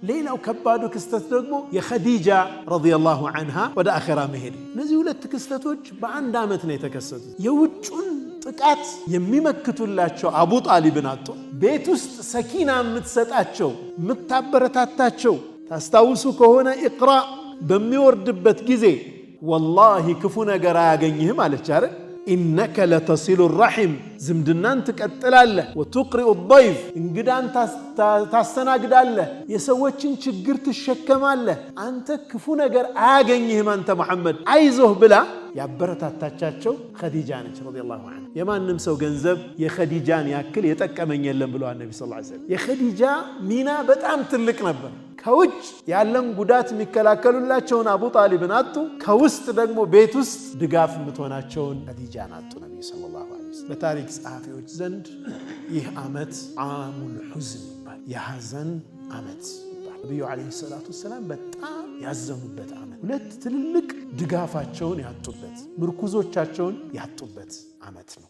ሌላው ከባዱ ክስተት ደግሞ የኸዲጃ ረዲየላሁ ዐንሃ ወደ አኺራ መሄድ። እነዚህ ሁለት ክስተቶች በአንድ ዓመት ነው የተከሰቱት። የውጩን ጥቃት የሚመክቱላቸው አቡ ጣሊብን አጡ። ቤት ውስጥ ሰኪና የምትሰጣቸው የምታበረታታቸው፣ ታስታውሱ ከሆነ ኢቅራ በሚወርድበት ጊዜ ወላሂ ክፉ ነገር አያገኝህም አለች አይደል? ኢነከ ለተሲሉ ረሒም ዝምድናን ትቀጥላለህ፣ ወቱቅሪኡ ضይፍ እንግዳን ታስተናግዳለህ፣ የሰዎችን ችግር ትሸከማለህ፣ አንተ ክፉ ነገር አያገኝህም አንተ መሐመድ አይዞህ ብላ ያበረታታቻቸው ኸዲጃ ነች ረዲየላሁ ዐንሃ። የማንም ሰው ገንዘብ የኸዲጃን ያክል የጠቀመኝ የለም ብለዋል ነቢ ሰለላሁ ዐለይሂ ወሰለም። የኸዲጃ ሚና በጣም ትልቅ ነበር። ከውጭ ያለን ጉዳት የሚከላከሉላቸውን አቡ ጣሊብን አጡ። ከውስጥ ደግሞ ቤት ውስጥ ድጋፍ የምትሆናቸውን ኸዲጃን አጡ ነቢዩ ሰለላሁ ዐለይሂ ወሰለም። በታሪክ ጸሐፊዎች ዘንድ ይህ ዓመት ዓሙል ሑዝን ይባላል፣ የሐዘን ዓመት ይባላል። ነቢዩ ዐለይሂ ሰላቱ ወሰላም በጣም ያዘኑበት ዓመት፣ ሁለት ትልልቅ ድጋፋቸውን ያጡበት፣ ምርኩዞቻቸውን ያጡበት ዓመት ነው።